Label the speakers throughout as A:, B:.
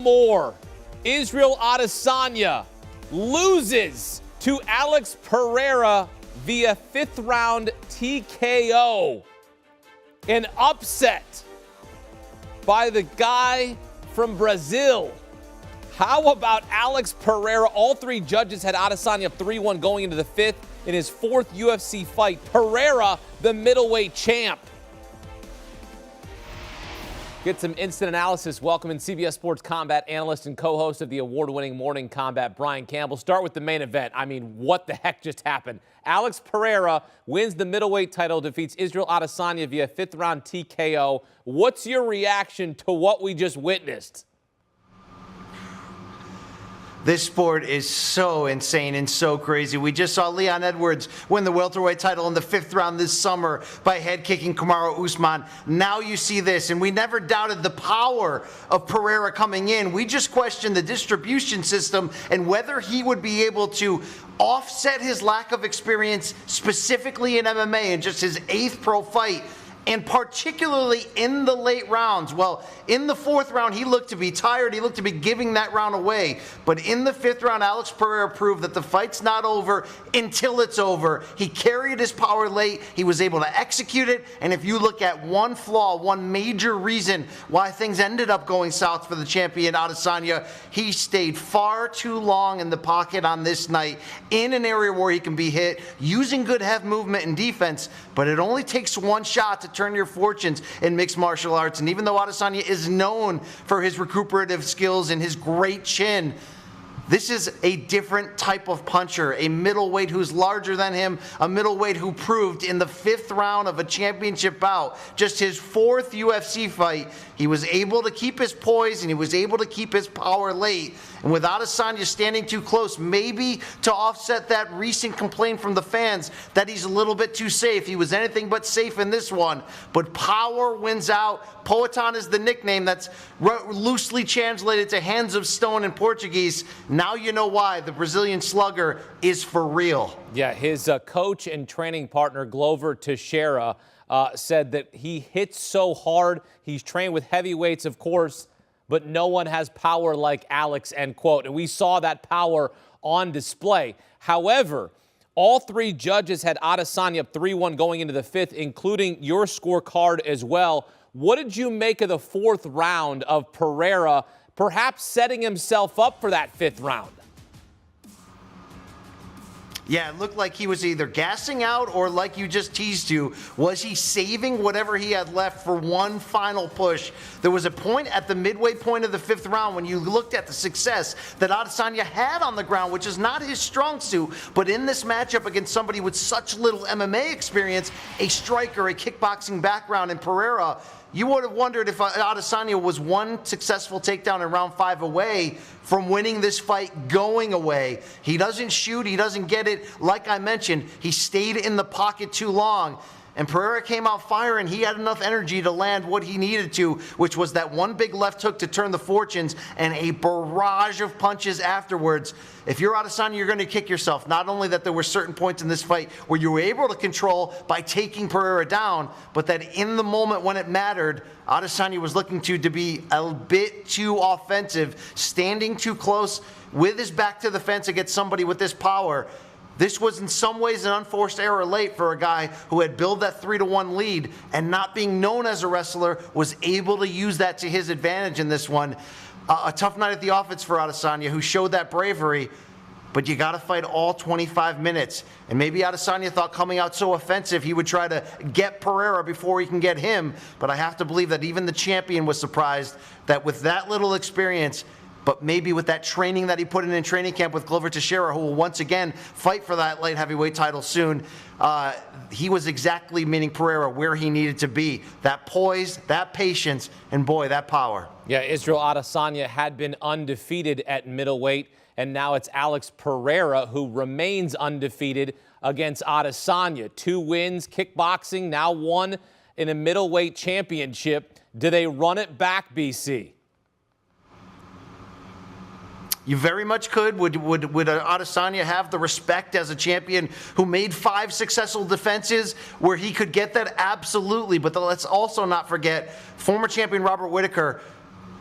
A: More. Israel Adesanya loses to Alex Pereira via fifth-round TKO. An upset by the guy from Brazil. How about Alex Pereira? All three judges had Adesanya up 3-1 going into the fifth in his fourth UFC fight. Pereira, the middleweight champ. Get some instant analysis. Welcome in CBS Sports combat analyst and co-host of the award-winning Morning Combat, Brian Campbell. Start with the main event. I mean, what the heck just happened? Alex Pereira wins the middleweight title, defeats Israel Adesanya via fifth-round TKO. What's your reaction to what we just witnessed?
B: This sport is so insane and so crazy. We just saw Leon Edwards win the welterweight title in the fifth round this summer by head-kicking Kamaru Usman. Now you see this, and we never doubted the power of Pereira coming in. We just questioned the distribution system and whether he would be able to offset his lack of experience, specifically in MMA, in just his 8th pro fight. And particularly in the late rounds. Well, in the 4th round, he looked to be tired. He looked to be giving that round away. But in the 5th round, Alex Pereira proved that the fight's not over until it's over. He carried his power late. He was able to execute it. And if you look at one flaw, one major reason why things ended up going south for the champion, Adesanya, he stayed far too long in the pocket on this night in an area where he can be hit, using good head movement and defense. But it only takes one shot to turn your fortunes in mixed martial arts. And even though Adesanya is known for his recuperative skills and his great chin, this is a different type of puncher, a middleweight who's larger than him, a middleweight who proved in the 5th round of a championship bout, just his 4th UFC fight, he was able to keep his poise and he was able to keep his power late. And with Adesanya standing too close, maybe to offset that recent complaint from the fans that he's a little bit too safe. He was anything but safe in this one. But power wins out. Poatan is the nickname that's loosely translated to hands of stone in Portuguese. Now you know why the Brazilian slugger is for real.
A: Yeah, his coach and training partner, Glover Teixeira, said that he hits so hard. He's trained with heavyweights, of course, but no one has power like Alex, end quote. And we saw that power on display. However, all three judges had Adesanya up 3-1 going into the 5th, including your scorecard as well. What did you make of the 4th round of Pereira, perhaps setting himself up for that 5th round?
B: Yeah, it looked like he was either gassing out or, like you just teased you, was he saving whatever he had left for one final push? There was a point at the midway point of the 5th round when you looked at the success that Adesanya had on the ground, which is not his strong suit, but in this matchup against somebody with such little MMA experience, a striker, a kickboxing background in Pereira, you would have wondered if Adesanya was one successful takedown in round 5 away from winning this fight going away. He doesn't shoot. He doesn't get it. Like I mentioned, he stayed in the pocket too long. And Pereira came out firing. He had enough energy to land what he needed to, which was that one big left hook to turn the fortunes and a barrage of punches afterwards. If you're Adesanya, you're going to kick yourself. Not only that there were certain points in this fight where you were able to control by taking Pereira down, but that in the moment when it mattered, Adesanya was looking to be a bit too offensive, standing too close with his back to the fence against somebody with this power. This was in some ways an unforced error late for a guy who had built that 3-1 lead and, not being known as a wrestler, was able to use that to his advantage in this one. A tough night at the office for Adesanya, who showed that bravery, but you got to fight all 25 minutes. And maybe Adesanya thought coming out so offensive he would try to get Pereira before he can get him, but I have to believe that even the champion was surprised that with that little experience, but maybe with that training that he put in training camp with Glover Teixeira, who will once again fight for that light heavyweight title soon, he was exactly, meaning Pereira, where he needed to be. That poise, that patience, and boy, that power.
A: Yeah, Israel Adesanya had been undefeated at middleweight, and now it's Alex Pereira who remains undefeated against Adesanya. 2 wins, kickboxing, now 1 in a middleweight championship. Do they run it back, BC?
B: You very much could. Would Adesanya have the respect as a champion who made 5 successful defenses where he could get that? Absolutely. But let's also not forget former champion Robert Whittaker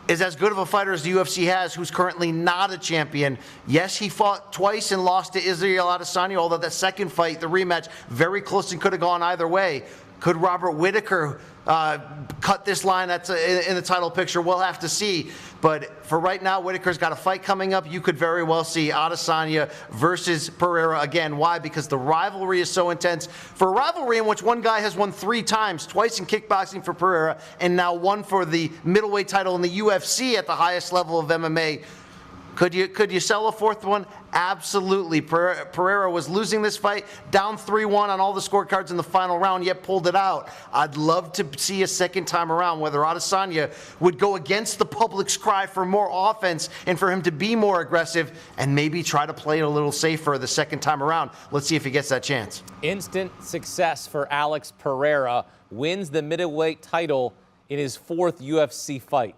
B: is as good of a fighter as the UFC has, who's currently not a champion. Yes, he fought twice and lost to Israel Adesanya, although that second fight, the rematch, very close and could have gone either way. Could Robert Whittaker cut this line that's in the title picture? We'll have to see. But for right now, Whittaker's got a fight coming up. You could very well see Adesanya versus Pereira again. Why? Because the rivalry is so intense. For a rivalry in which one guy has won 3 times, twice in kickboxing for Pereira, and now one for the middleweight title in the UFC at the highest level of MMA. Could you sell a 4th one? Absolutely. Pereira was losing this fight, down 3-1 on all the scorecards in the final round, yet pulled it out. I'd love to see a second time around whether Adesanya would go against the public's cry for more offense and for him to be more aggressive and maybe try to play it a little safer the second time around. Let's see if he gets that chance.
A: Instant success for Alex Pereira, wins the middleweight title in his 4th UFC fight.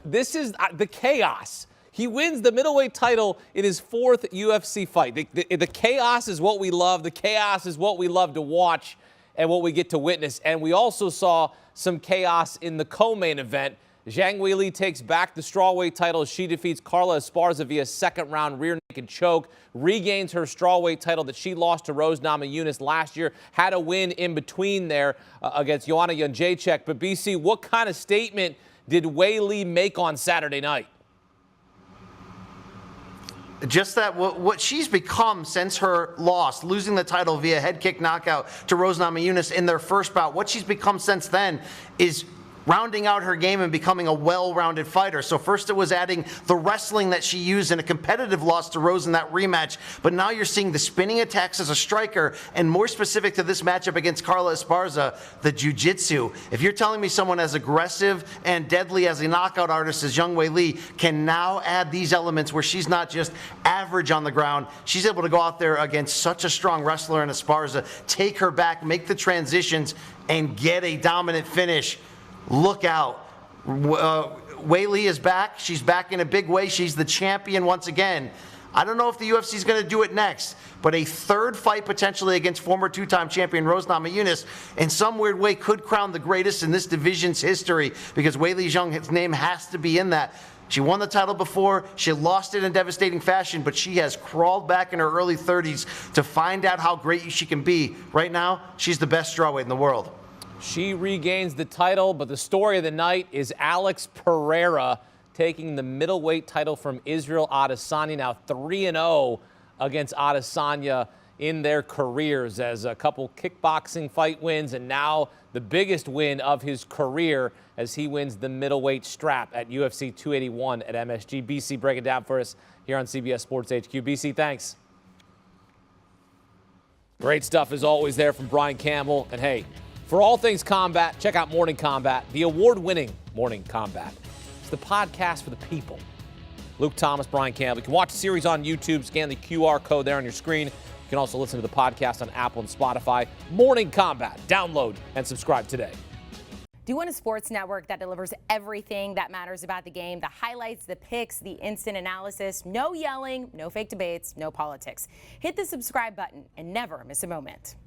A: This is the chaos. He wins the middleweight title in his 4th UFC fight. The chaos is what we love. The chaos is what we love to watch and what we get to witness. And we also saw some chaos in the co-main event. Zhang Weili takes back the strawweight title as she defeats Carla Esparza via 2nd-round rear naked choke, regains her strawweight title that she lost to Rose Namajunas last year, had a win in between there against Joanna Jędrzejczyk. But BC, what kind of statement did Weili make on Saturday night?
B: Just that what she's become since her loss, losing the title via head kick knockout to Rose Namajunas in their first bout, what she's become since then is rounding out her game and becoming a well-rounded fighter. So first it was adding the wrestling that she used in a competitive loss to Rose in that rematch, but now you're seeing the spinning attacks as a striker, and more specific to this matchup against Carla Esparza, the jiu-jitsu. If you're telling me someone as aggressive and deadly as a knockout artist as Zhang Weili can now add these elements where she's not just average on the ground, she's able to go out there against such a strong wrestler in Esparza, take her back, make the transitions, and get a dominant finish. Look out. Weili is back. She's back in a big way. She's the champion once again. I don't know if the UFC is going to do it next, but a 3rd fight potentially against former 2-time champion Rose Namajunas in some weird way could crown the greatest in this division's history, because Weili Zhang's name has to be in that. She won the title before. She lost it in devastating fashion, but she has crawled back in her early 30s to find out how great she can be. Right now, she's the best strawweight in the world.
A: She regains the title, but the story of the night is Alex Pereira taking the middleweight title from Israel Adesanya, now 3-0 against Adesanya in their careers, as a couple kickboxing fight wins and now the biggest win of his career as he wins the middleweight strap at UFC 281 at MSG. BC breaking down for us here on CBS Sports HQ. BC, thanks. Great stuff as always there from Brian Campbell. And hey, for all things combat, check out Morning Combat, the award-winning Morning Combat. It's the podcast for the people. Luke Thomas, Brian Campbell. You can watch the series on YouTube. Scan the QR code there on your screen. You can also listen to the podcast on Apple and Spotify. Morning Combat. Download and subscribe today.
C: Do you want a sports network that delivers everything that matters about the game? The highlights, the picks, the instant analysis. No yelling, no fake debates, no politics. Hit the subscribe button and never miss a moment.